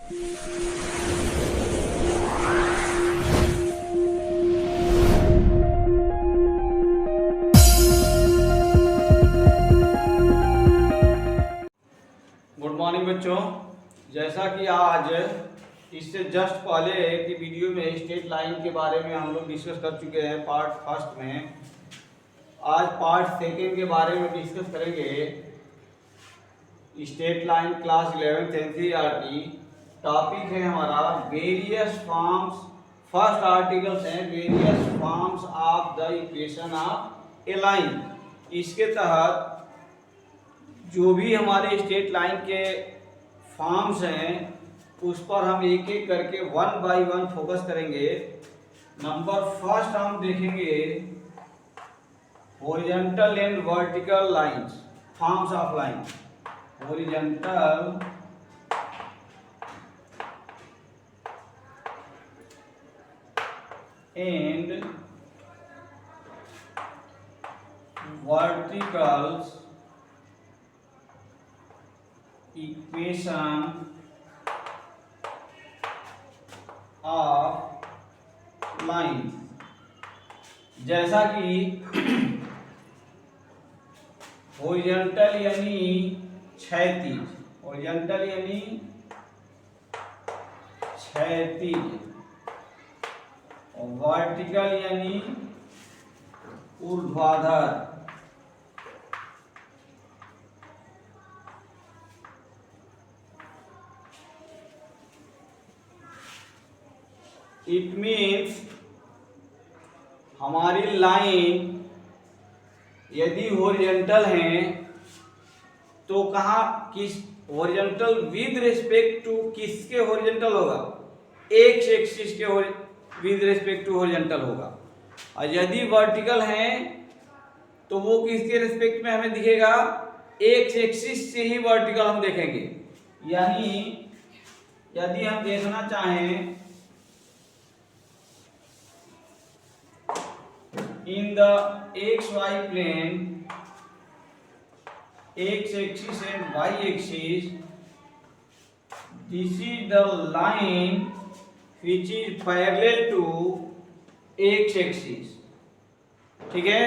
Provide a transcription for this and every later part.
Good morning बच्चों, जैसा कि आज इससे जस्ट पहले की वीडियो में स्ट्रेट लाइन के बारे में हम लोग डिस्कस कर चुके हैं पार्ट फर्स्ट में। आज पार्ट सेकेंड के बारे में डिस्कस करेंगे। Straight line class 11th NCERT topic है हमारा वेरियस फॉर्म्स। फर्स्ट आर्टिकल्स हैं various forms of the equation of a line. इसके तहत जो भी हमारे स्ट्रेट लाइन के फॉर्म्स हैं उस पर हम एक एक करके वन बाय वन फोकस करेंगे। नंबर फर्स्ट हम देखेंगे horizontal and vertical lines, forms of line. Horizontal and verticals equation of line. जैसा कि हॉरिजॉन्टल यानी क्षैतिज, हॉरिजॉन्टल यानी क्षैतिज, और वर्टिकल यानी ऊर्ध्वाधर। इट मीन्स हमारी लाइन यदि हॉरिजॉन्टल है तो कहाँ किस हॉरिजॉन्टल विद रिस्पेक्ट टू किसके हॉरिजॉन्टल होगा? एक्स एक्सिस के विद रिस्पेक्ट टू हॉरिजॉन्टल होगा। और यदि वर्टिकल है तो वो किसके रिस्पेक्ट में हमें दिखेगा? एक्स एक्सिस से ही वर्टिकल हम देखेंगे। यानी यदि हम देखना चाहें in the xy plane, x axis and y axis, this is the line which is parallel to x axis, ठीक है?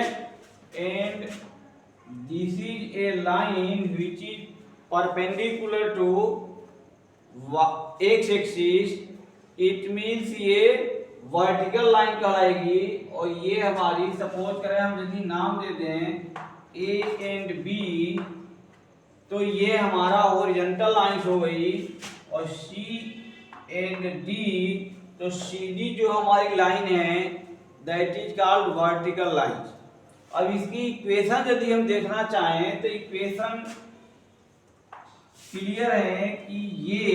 And this is a line which is perpendicular to x axis. It means ये vertical line कहलाएगी। और ये हमारी suppose करें हम यदि नाम दे दें ए एंड बी तो ये हमारा हॉरिजॉन्टल लाइंस हो गई। और सी एंड डी तो सी डी जो हमारी लाइन है that is called vertical lines. अब इसकी इक्वेशन यदि हम देखना चाहें तो इक्वेशन क्लियर है कि ये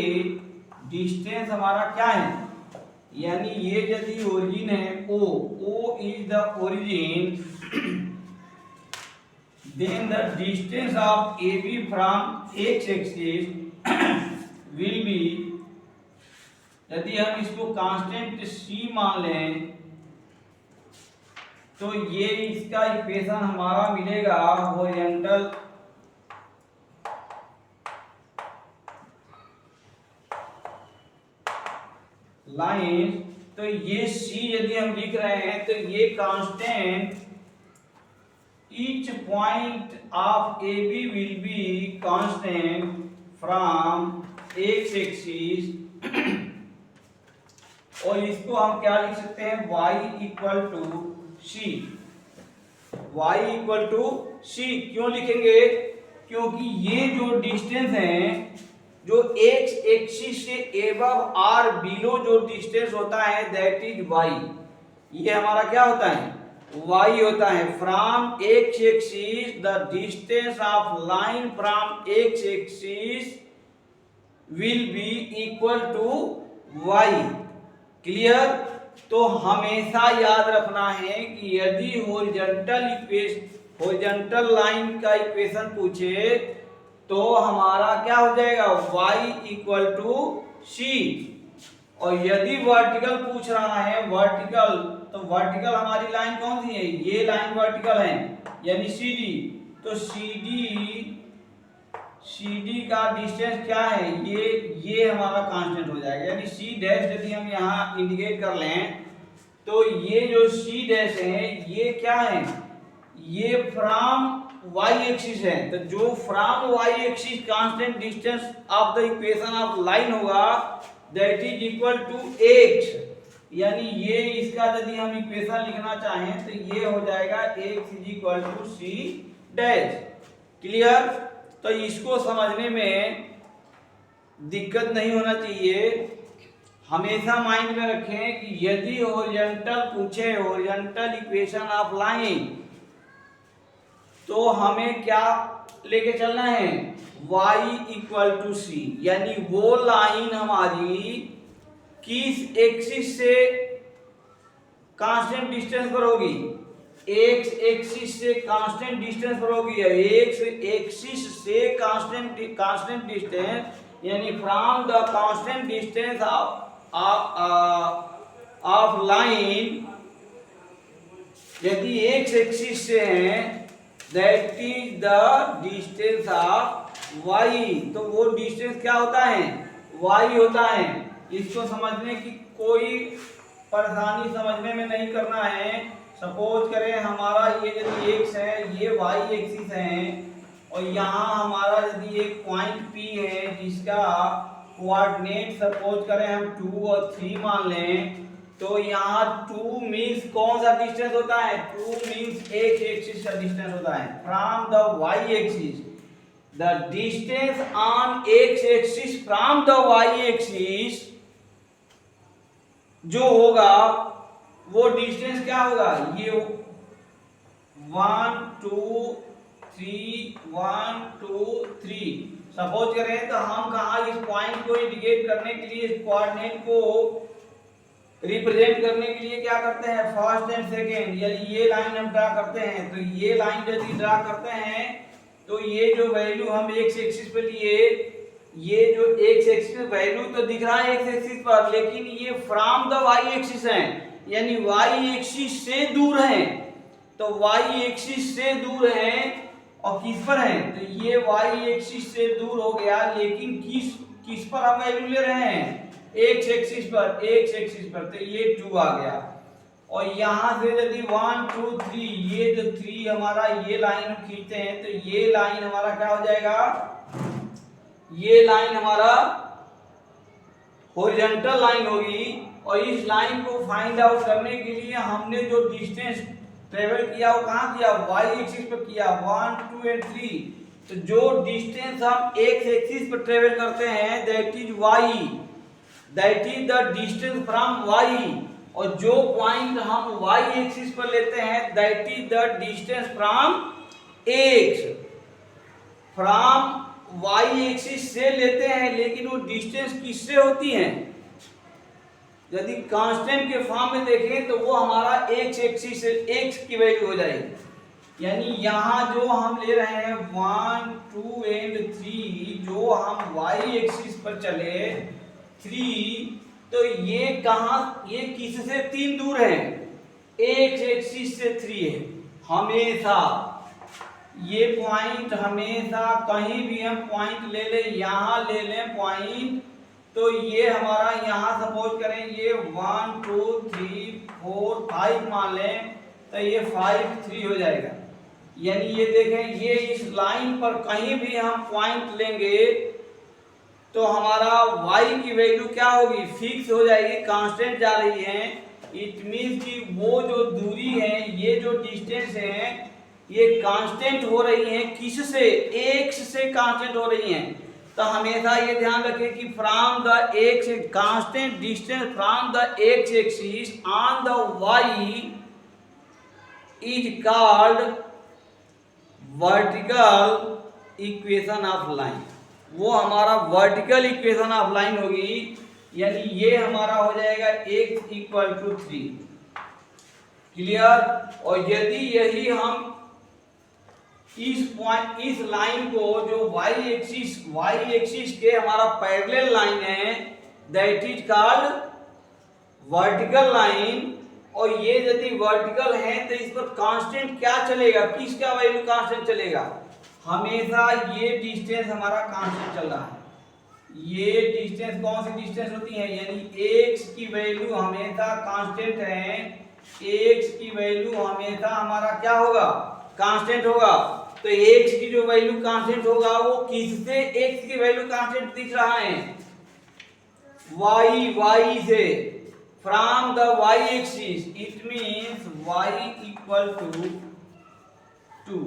डिस्टेंस हमारा क्या है, यानी ये यदि ओरिजिन है O is the origin, then the distance of AB from x axis will be, यदि हम इसको कांस्टेंट C मान लें तो ये इसका इक्वेशन हमारा मिलेगा हॉरिजॉन्टल लाइन। तो ये C यदि हम लिख रहे हैं तो ये constant each point of AB will be constant from x axis. और इसको हम क्या लिख सकते हैं? y equal to C। y equal to C क्यों लिखेंगे? क्योंकि ये जो डिस्टेंस है जो एक्स एक्सिस से एबव और बिलो जो डिस्टेंस होता है दैट इज y। ये हमारा क्या होता है? y होता है। From x axis the distance of line from x axis will be equal to y। Clear? तो हमेशा याद रखना है कि यदि हॉरिजॉन्टल लाइन का इक्वेशन पूछे तो हमारा क्या हो जाएगा? y equal to C। और यदि वर्टिकल पूछ रहा है वर्टिकल, तो वर्टिकल हमारी लाइन कौन सी है? ये लाइन वर्टिकल है यानी CD। तो CD का डिस्टेंस क्या है, ये हमारा कांस्टेंट हो जाएगा। यानी C डैश यदि हम यहाँ इंडिकेट कर लें तो ये जो C डैश है ये क्या है, ये फ्रॉम y एक्सिस है। तो जो from y axis constant distance of the equation of line होगा that is equal to x। यानी ये इसका यदि हम इक्वेशन लिखना चाहें तो ये हो जाएगा x is equal to C dash. Clear? तो इसको समझने में दिक्कत नहीं होना चाहिए। हमेशा माइंड में रखें कि यदि हॉरिजॉन्टल पूछे, हॉरिजॉन्टल इक्वेशन ऑफ लाइन, तो हमें क्या लेके चलना है, y इक्वल टू C। यानी वो लाइन हमारी किस एक्सिस से कांस्टेंट डिस्टेंस पर होगी, x एक्सिस से कांस्टेंट डिस्टेंस पर होगी। x एक्सिस से कांस्टेंट डिस्टेंस यानी from the constant distance of line, यदि x एक्सिस से है that is the distance of y। तो वो डिस्टेंस क्या होता है, y होता है। इसको समझने की कोई परेशानी समझने में नहीं करना है। सपोज करें हमारा ये यदि x है, ये y एक्सिस है और यहाँ हमारा यदि एक पॉइंट P है जिसका कोऑर्डिनेट सपोज करें हम 2 और 3 मान लें, तो यहाँ 2 मीन्स कौन सा डिस्टेंस होता है, 2 मीन्स x एक्सिस का डिस्टेंस होता है from the y axis. The distance on x axis from the y axis जो होगा वो डिस्टेंस क्या होगा, ये 1 2 3 1 2 3 सपोज करें। तो हम कहा इस पॉइंट को इंडिकेट करने के लिए, इस कोऑर्डिनेट को रिप्रेजेंट करने के लिए क्या करते हैं, फर्स्ट एंड सेकेंड, यानी ये लाइन हम ड्रा करते हैं। तो ये लाइन यदि ड्रा करते हैं तो ये जो वैल्यू हम x एक्सिस पे लिए, ये जो x एक्सिस पे वैल्यू तो दिख रहा है x एक्सिस पर, लेकिन ये फ्रॉम द y एक्सिस है, यानी y एक्सिस से दूर है। तो y एक्सिस से दूर है और किस पर है, तो ये y एक्सिस से दूर हो गया, लेकिन किस पर हम वैल्यू ले रहे हैं, x एक्सिस पर, x एक्सिस पर। तो ये 2 आ गया और यहां से यदि 1 2 3 ये जो 3 हमारा ये लाइन हम खींचते हैं तो ये लाइन हमारा क्या हो जाएगा, ये लाइन हमारा हॉरिजॉन्टल लाइन होगी। और इस लाइन को फाइंड आउट करने के लिए हमने जो डिस्टेंस ट्रेवल किया वो कहाँ किया, y एक्सिस पर किया, 1 2 और 3। तो जो डिस्टेंस हम x एक्सिस पर ट्रेवल करते हैं that is y, that is the distance from y। और जो पॉइंट हम y एक्सिस पर लेते हैं that is the distance from x। From y axis से लेते हैं, लेकिन वो डिस्टेंस किससे होती है, यदि कांस्टेंट के फॉर्म में देखें तो वो हमारा x एक्सिस से x की वैल्यू हो जाएगी। यानी यहाँ जो हम ले रहे हैं 1 2 और 3, जो हम y एक्सिस पर चले 3, तो ये कहाँ, ये किससे 3 दूर है, x एक्सिस से 3 है। हमेशा ये पॉइंट, हमेशा कहीं भी हम पॉइंट ले ले, यहाँ ले लें पॉइंट, तो ये हमारा यहाँ सपोज करें ये 1 2 3 4 5 मान लें, तो ये 5 3 हो जाएगा। यानी ये देखें, ये इस लाइन पर कहीं भी हम पॉइंट लेंगे तो हमारा y की वैल्यू क्या होगी, फिक्स हो जाएगी, कांस्टेंट जा रही है। इट मीन्स कि वो जो दूरी है, ये जो डिस्टेंस है, ये कांस्टेंट हो रही है, किससे, x से कांस्टेंट हो रही है। तो हमेशा ये ध्यान रखें कि from the x, constant distance from the x axis on the y is called vertical equation of line. वो हमारा वर्टिकल इक्वेशन ऑफ लाइन होगी। यानी ये हमारा हो जाएगा x इक्वल टू 3। क्लियर? और यदि यही हम इस पॉइंट, इस लाइन को जो y एक्सिस के हमारा पैरेलल लाइन है that is called vertical line. और ये यदि वर्टिकल है तो इस पर कांस्टेंट क्या चलेगा, किसका वैल्यू कांस्टेंट चलेगा, हमेशा ये डिस्टेंस हमारा कांस्टेंट चल रहा है। ये डिस्टेंस कौन सी डिस्टेंस होती है, यानी x की वैल्यू हमेशा कांस्टेंट है। x की वैल्यू हमेशा हमारा क्या होगा, कांस्टेंट होगा। तो x की जो वैल्यू कांस्टेंट होगा वो किससे x की वैल्यू कांस्टेंट दिख रहा है, y से, from the y axis. It means y equal to 2।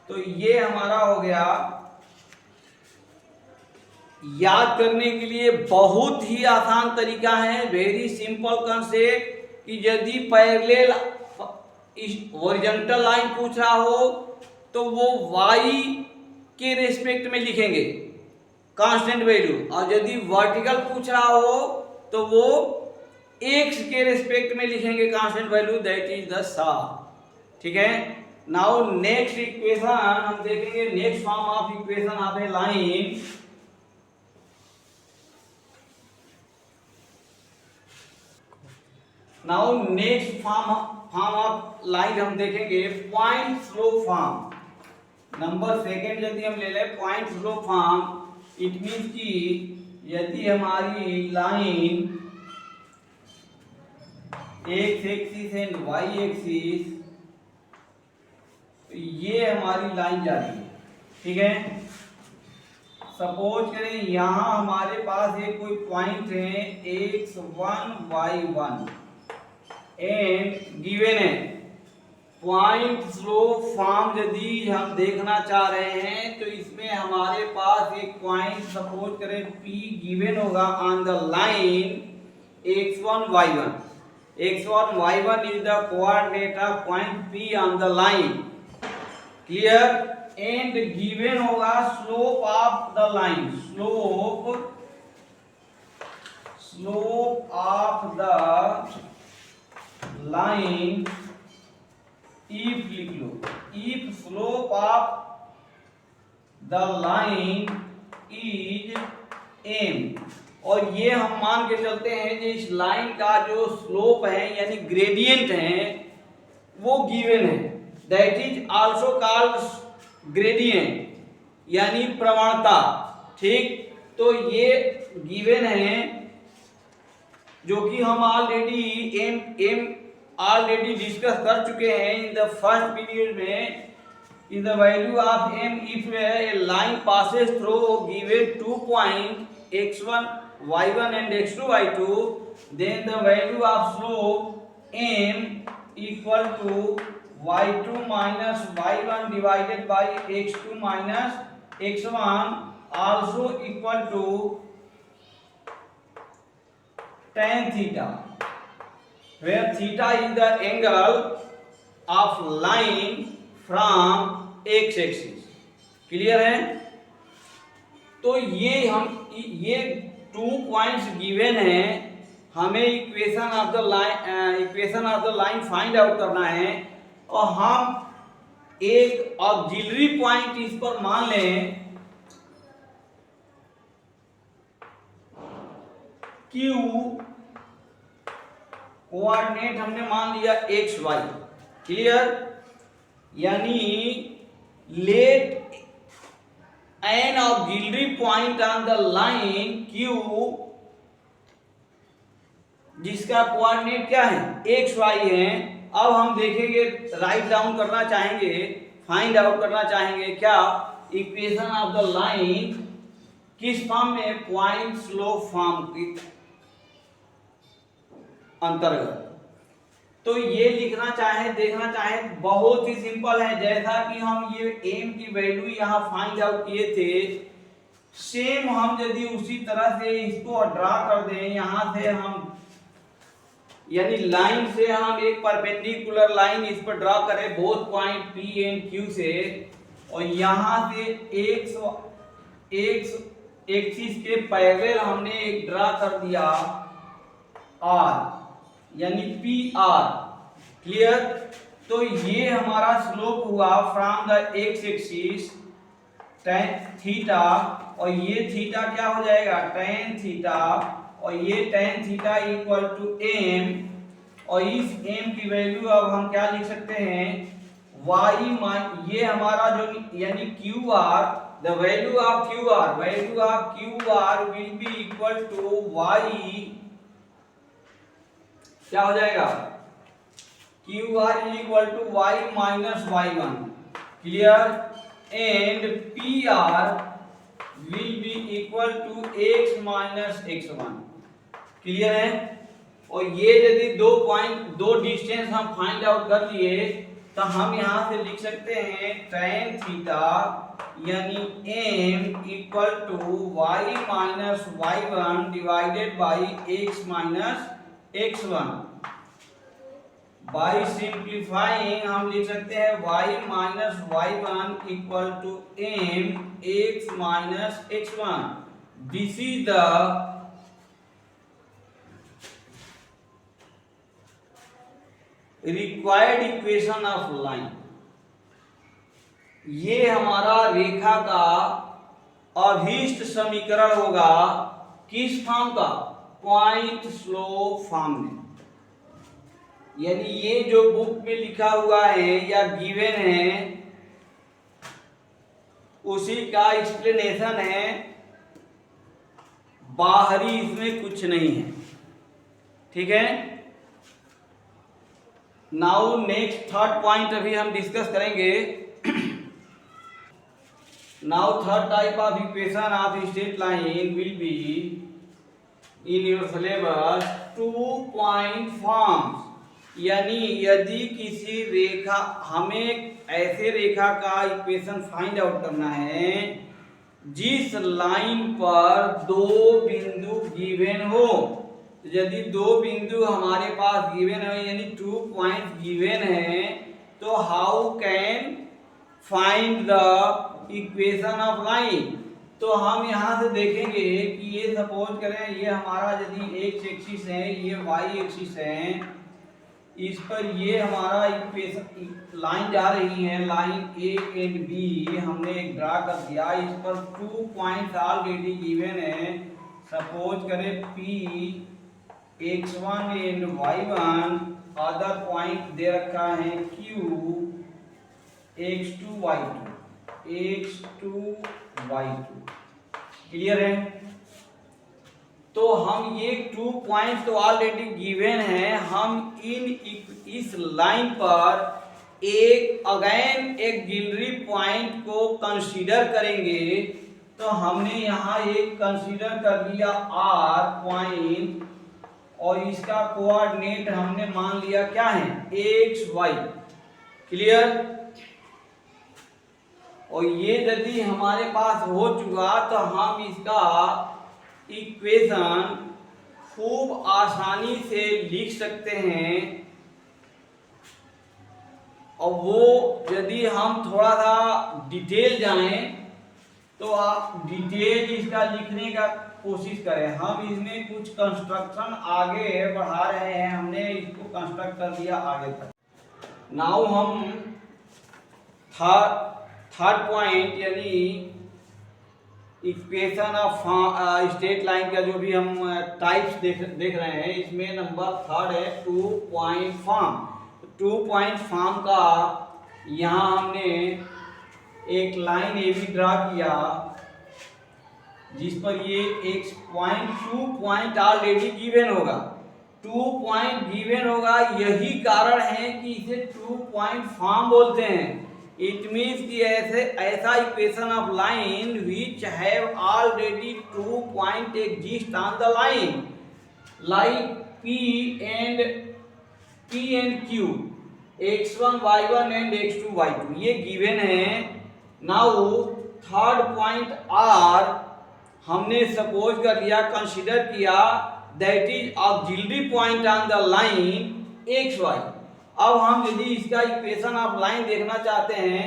तो ये हमारा हो गया। याद करने के लिए बहुत ही आसान तरीका है, वेरी सिंपल कंसेप्ट, कि यदि पैरेलल हॉरिजॉन्टल लाइन पूछ रहा हो तो वो y के रेस्पेक्ट में लिखेंगे कांस्टेंट वैल्यू, और यदि वर्टिकल पूछ रहा हो तो वो x के रेस्पेक्ट में लिखेंगे constant value, that is the सा। ठीक है। नाउ नेक्स्ट इक्वेशन हम देखेंगे, next form of equation of a line. Now next form of line हम देखेंगे point slope form. Number second यदि हम ले लें point slope form, it means कि यदि हमारी लाइन x axis and y axis, तो ये हमारी लाइन जा रही है। ठीक है। सपोज करें यहां हमारे पास एक कोई पॉइंट है x1 y1 एंड गिवन है पॉइंट स्लो फॉर्म। यदि हम देखना चाह रहे हैं तो इसमें हमारे पास एक पॉइंट सपोज करें P गिवन होगा on the line x1 y1। x1 y1 is the coordinate of point P on the line, clear, and given होगा slope of the line, slope of the line, if लिख लो, if slope of the line is m, और ये हम मान के चलते हैं कि इस लाइन का जो स्लोप है यानी ग्रेडियंट है वो गिवन है, that is also called gradient यानी प्रवणता। ठीक। तो ये गिवन है जो कि हम ऑलरेडी डिस्कस कर चुके हैं इन द फर्स्ट पीरियड में। is the value of m if a line passes through given 2 point x1 y1 and x2 y2, then the value of slope m equal to y2 minus y1 divided by x2 minus x1 also equal to tan theta, where theta is the angle of line from x axis. Clear है। तो ये ये 2 points given है, हमें equation of the line find out करना है, और हम एक ऑक्सिलरी पॉइंट इस पर मान लें Q, कोऑर्डिनेट हमने मान लिया एक्स वाई। क्लियर। यानी let an auxiliary point on the line Q जिसका कोऑर्डिनेट क्या है एक्स वाई है। अब हम देखेंगे, राइट डाउन करना चाहेंगे, फाइंड आउट करना चाहेंगे क्या, इक्वेशन ऑफ द लाइन किस फॉर्म में, पॉइंट स्लो फॉर्म के अंतर्गत। तो ये लिखना चाहे, देखना चाहे, बहुत ही सिंपल है। जैसा कि हम ये m की वैल्यू यहाँ फाइंड आउट किए थे, सेम हम यदि उसी तरह से इसको ड्रा कर दें, यहाँ से हम यानी लाइन से हम एक परपेंडिकुलर लाइन इस पर ड्रा करें both point P and Q से, और यहाँ से एक्स एक्सिस के पैरेलल हमने एक ड्रा कर दिया R यानी PR। क्लियर। तो ये हमारा स्लोप हुआ from the x axis tan theta, और ये थीटा क्या हो जाएगा tan थीटा, और ये tan theta equal to m, और इस m की वैल्यू अब हम क्या लिख सकते हैं ये हमारा जो यानी Q R, the value of Q R will be equal to y, क्या हो जाएगा, Q R is equal to y minus y one, clear, and P R will be equal to x minus x one, clear है। और ये यदि दो distance हम find out कर लिए तो हम यहां से लिख सकते हैं tan थीटा यानी m equal to y minus y one divided by x minus x one. By simplifying हम लिख सकते हैं y minus y one equal to m x minus x one. This is the required equation of line. ये हमारा रेखा का अभीष्ट समीकरण होगा, किस फॉर्म का, पॉइंट स्लोप फॉर्म में। यानी ये जो बुक में लिखा हुआ है या गिवन है उसी का एक्सप्लेनेशन है, बाहरी इसमें कुछ नहीं है, ठीक है। नाउ नेक्स्ट थर्ड पॉइंट अभी हम डिस्कस करेंगे। Now third type of equation of straight line will be in your syllabus 2 point forms. यानी यदि किसी रेखा, हमें ऐसे रेखा का इक्वेशन फाइंड आउट करना है जिस लाइन पर दो बिंदु गिवन हो। यदि दो बिंदु हमारे पास गिवन है यानी 2 पॉइंट गिवन है, तो how can find the equation of line. तो हम यहां से देखेंगे कि ये सपोज करें ये हमारा यदि एक्स एक्सिस है, ये वाई एक्सिस है, इस पर ये हमारा इक्वेशन लाइन जा रही है, लाइन ए एंड बी हमने एक ड्रा कर दिया। इस पर 2 पॉइंट ऑलरेडी गिवन है, सपोज करें P x1 and y1, other point दे रखा है q x2 y2, क्लियर है। तो हम ये 2 पॉइंट तो ऑलरेडी गिवन है, हम इस लाइन पर एक गिलरी पॉइंट को कंसीडर करेंगे। तो हमने यहाँ एक कंसीडर कर लिया r पॉइंट, और इसका कोऑर्डिनेट हमने मान लिया क्या है, एक्स वाई, क्लियर। और ये यदि हमारे पास हो चुका तो हम इसका इक्वेशन खूब आसानी से लिख सकते हैं। और वो यदि हम थोड़ा सा डिटेल जाएं तो आप डिटेल इसका लिखने का कोशिश करें। हम इसमें कुछ कंस्ट्रक्शन आगे बढ़ा रहे हैं, हमने इसको कंस्ट्रक्ट कर दिया आगे तक। नाउ हम थर्ड पॉइंट यानी इक्वेशन ऑफ स्ट्रेट लाइन का जो भी हम टाइप्स देख रहे हैं, इसमें नंबर थर्ड है 2 पॉइंट फॉर्म। 2 पॉइंट फॉर्म का यहाँ हमने एक लाइन ए भी ड्रा किया जिस पर ये एक पॉइंट 2 पॉइंट ऑलरेडी गिवन होगा, 2 पॉइंट गिवन होगा। यही कारण है कि इसे 2 पॉइंट फॉर्म बोलते हैं। इट मीन्स कि ऐसा equation of line which have already 2 point exist on the line, like P and Q, x1 y1 and x2 y2, ये गिवन है। नाउ थर्ड पॉइंट R हमने सपोज कर लिया, कंसीडर किया, that is auxiliary point on the line x y. अब हम यदि इसका इक्वेशन ऑफ लाइन देखना चाहते हैं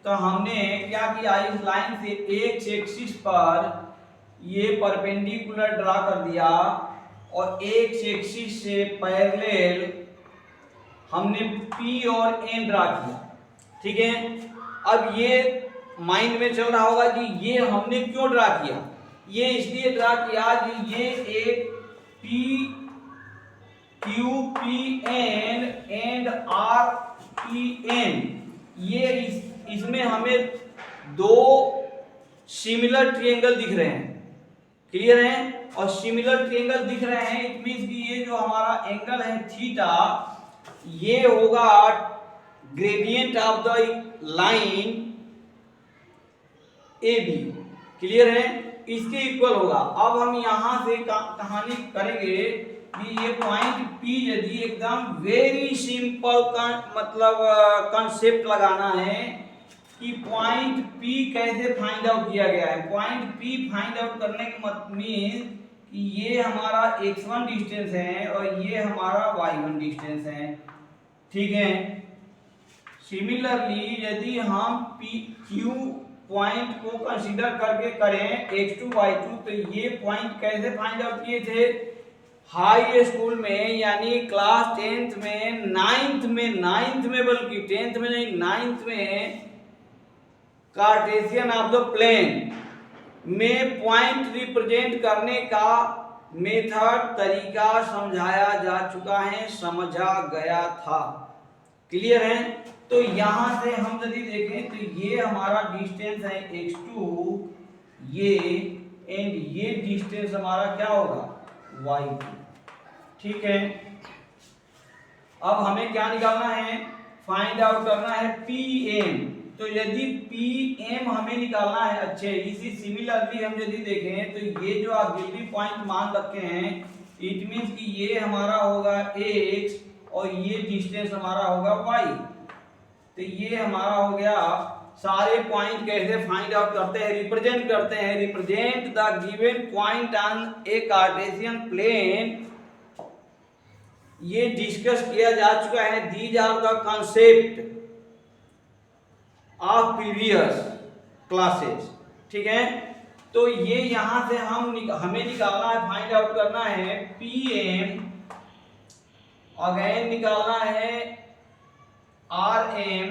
तो हमने क्या किया, इस लाइन से एक्स एक्सिस पर ये परपेंडिकुलर ड्रा कर दिया और एक्स एक्सिस से पैरेलल हमने P और N ड्रा किया, ठीक है। अब ये माइंड में चल रहा होगा कि ये हमने क्यों ड्रा किया। ये इसलिए ड्रा किया कि ये एक P Q P N and R P N, ये इसमें हमें दो सिमिलर ट्रायंगल दिख रहे हैं, क्लियर है। और सिमिलर ट्रायंगल दिख रहे हैं, इट मींस कि ये जो हमारा एंगल है थीटा, ये होगा gradient of the line A B, clear है, इसके इक्वल होगा। अब हम यहां से कहानी करेंगे कि ये पॉइंट P यदि एकदम वेरी सिंपल मतलब कंसेप्ट लगाना है कि पॉइंट P कैसे फाइंड आउट किया गया है। पॉइंट P फाइंड आउट करने के मतलब मीन कि ये हमारा x1 डिस्टेंस है और ये हमारा y1 डिस्टेंस है, ठीक है। सिमिलरली यदि हम PQ पॉइंट को कंसीडर करके करें x2 y2, तो ये पॉइंट कैसे फाइंड आउट किए थे हाई स्कूल में, यानी क्लास 10th में, 9th में बल्कि 10th में नहीं 9th में कार्टेशियन ऑफ द प्लेन में पॉइंट रिप्रेजेंट करने का मेथड तरीका समझाया जा चुका है, समझा गया था, क्लियर है। तो यहां से हम यदि देखें तो ये हमारा डिस्टेंस है x2, ये एंड ये डिस्टेंस हमारा क्या होगा y2, ठीक है। अब हमें क्या निकालना है, फाइंड आउट करना है PM। तो यदि PM हमें निकालना है, अच्छे इसी सिमिलरली हम यदि देखें तो ये जो ऑक्सिलरी पॉइंट मान रखे हैं, इट मींस कि ये हमारा होगा x और ये डिस्टेंस हमारा होगा y। तो ये हमारा हो गया। सारे पॉइंट कैसे फाइंड आउट करते हैं, रिप्रेजेंट करते हैं, represent the given point on a Cartesian plane, ये डिस्कस किया जा चुका है। These are the concept of previous classes, ठीक है। तो ये यहां से हमें निकालना है, फाइंड आउट करना है PM, अगेन निकालना है RM,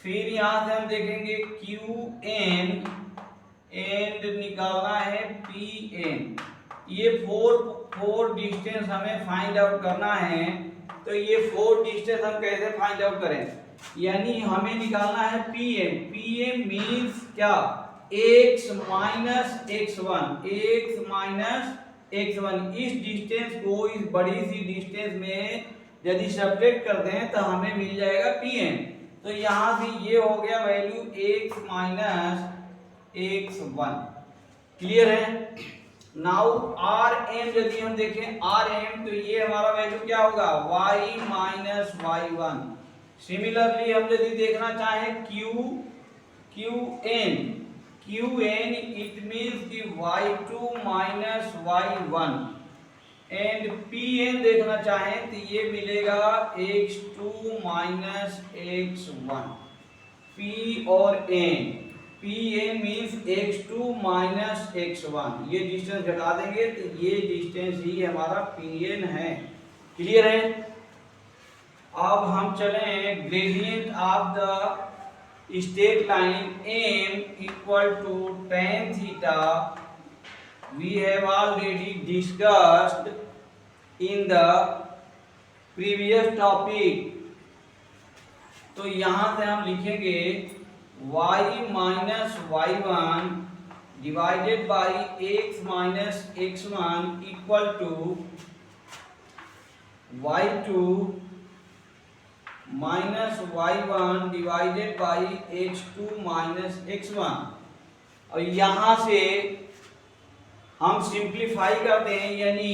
फिर यहां से हम देखेंगे QN एंड निकालना है PN। ये फोर डिस्टेंस हमें फाइंड आउट करना है। तो ये 4 डिस्टेंस हम कैसे फाइंड आउट करें, यानी हमें निकालना है PM मींस क्या, x माइनस x1, इस डिस्टेंस को इस बड़ी सी डिस्टेंस में यदि सब्ट्रैक्ट कर दें तो हमें मिल जाएगा PM। तो यहां से ये हो गया value x minus x1, clear है। नाउ RM यदि हम देखें RM, तो ये हमारा वैल्यू क्या होगा y माइनस y1। सिमिलरली हम यदि देखना चाहें QN इट मींस कि y2 minus y1 and PN देखना चाहें तो ये मिलेगा x2 माइनस x1। P और N, PN means x2 minus x1, ये डिस्टेंस घटा देंगे तो ये डिस्टेंस ही हमारा PN है, क्लियर है। अब हम चलें gradient of the straight line M equal to tan theta, we have already discussed in the previous topic। तो यहां से हम लिखेंगे y minus y1 divided by x minus x1 equal to y2 minus y1 divided by x2 minus x1। और यहां से हम simplify करते हैं, यानी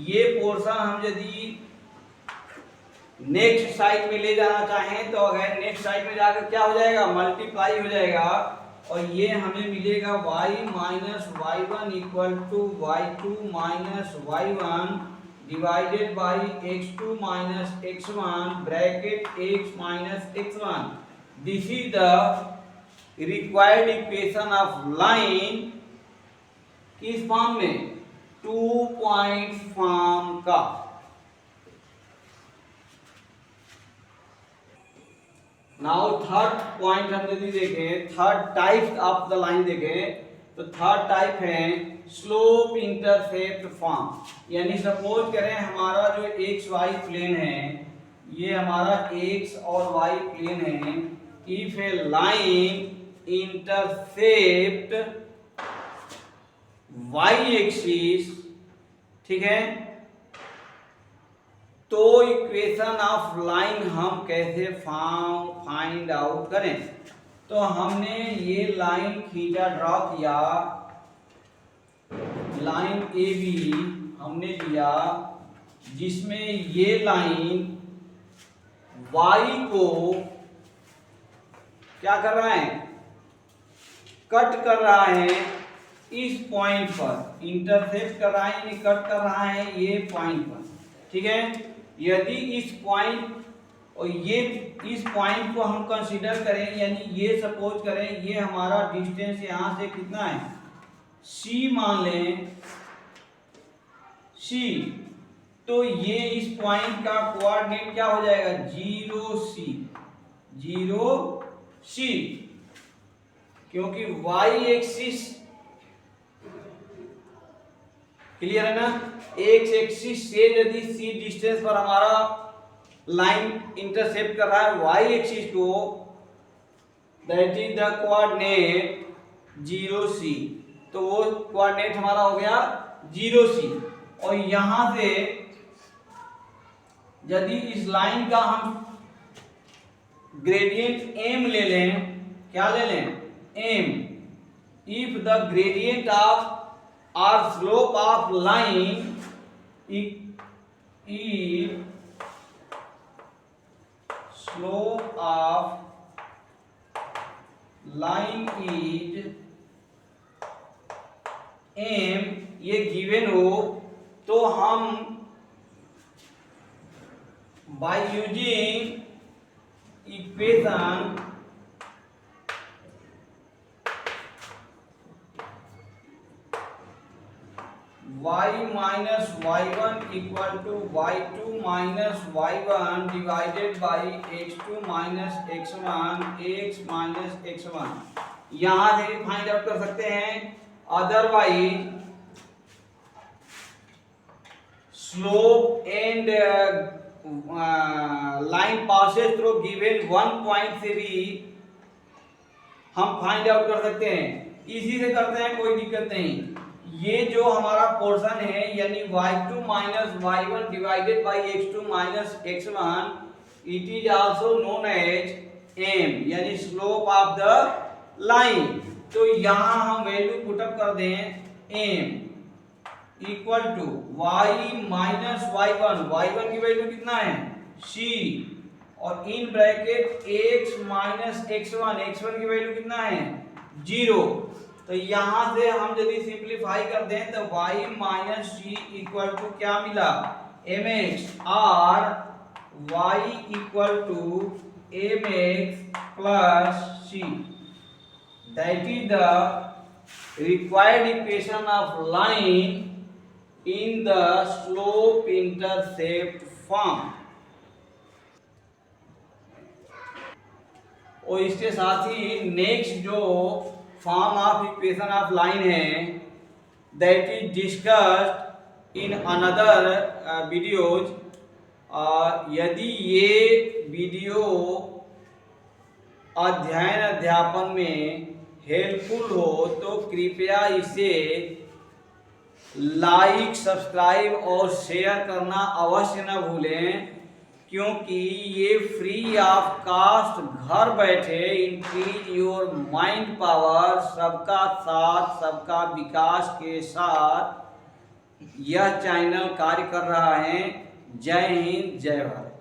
ये पोर्शन हम यदि नेक्स्ट साइड में ले जाना चाहें तो अगर नेक्स्ट साइड में जाकर क्या हो जाएगा, मल्टीप्लाई हो जाएगा और ये हमें मिलेगा y minus y1 equal to y2 minus y1 divided by x2 minus x1 bracket x minus x1। This is the required equation of line, किस फॉर्म में, 2 पॉइंट फॉर्म का। नाउ थर्ड पॉइंट हम यदि देखें, third type of the line देखें तो third type है slope intercept form. यानी सपोज करें हमारा जो XY प्लेन है ये हमारा x और y प्लेन है। If A line intercept y axis, ठीक है, तो इक्वेशन ऑफ लाइन हम कैसे फाइंड आउट करें। तो हमने ये लाइन खींचा, ड्रॉ किया, लाइन ए बी हमने लिया, जिसमें ये लाइन y को क्या कर रहा है, कट कर रहा है इस पॉइंट पर, इंटरसेप्ट कर रहा है यानी कट कर रहा है ये पॉइंट पर, ठीक है। यदि इस पॉइंट और ये इस पॉइंट को हम कंसीडर करें, यानी ये सपोज करें ये हमारा डिस्टेंस यहां से कितना है, c मान लें, c, तो ये इस पॉइंट का कोऑर्डिनेट क्या हो जाएगा, 0c, 0c, क्योंकि y एक्सिस क्लियर है ना, x एक्सिस से यदि c डिस्टेंस पर हमारा लाइन इंटरसेप्ट कर रहा है y एक्सिस को, that is the coordinate 0c, तो वो कोऑर्डिनेट हमारा हो गया 0c। और यहां से यदि इस लाइन का हम ग्रेडियंट m ले लें, क्या ले लें, m, if the gradient of or slope of line if slope of line is m, ये गिवन हो, तो हम by using equation y minus y1 equal to y2 minus y1 divided by x2 minus x1 x minus x1, यहां से भी find out कर सकते हैं। Otherwise slope and line passes through given one point से भी हम फाइंड आउट कर सकते हैं। इसी से करते हैं, कोई दिक्कत नहीं। ये जो हमारा पोर्शन है यानी y2 minus y1 divided by x2 minus x1, it is also known as m, यानी स्लोप ऑफ द लाइन। तो यहां हम वैल्यू पुट अप कर दें m equal to y minus y1, y1 की वैल्यू कितना है c, और in bracket x minus x1, x1 की वैल्यू कितना है 0। तो यहां से हम यदि सिंप्लीफाई कर दें तो y minus C equal to क्या मिला mx, और y इक्वल टू mx plus c, that is the required equation of line in the slope intercept form. और इसके साथ ही नेक्स्ट जो form of equation of line है that is discussed in another videos. यदि ये वीडियो अध्ययन अध्यापन में हेल्पफुल हो तो कृपया इसे लाइक, सब्सक्राइब और शेयर करना अवश्य न भूलें, क्योंकि ये फ्री ऑफ कास्ट घर बैठे इंक्रीज योर माइंड पावर, सबका साथ सबका विकास के साथ यह चैनल कार्य कर रहा है। जय हिंद, जय भारत।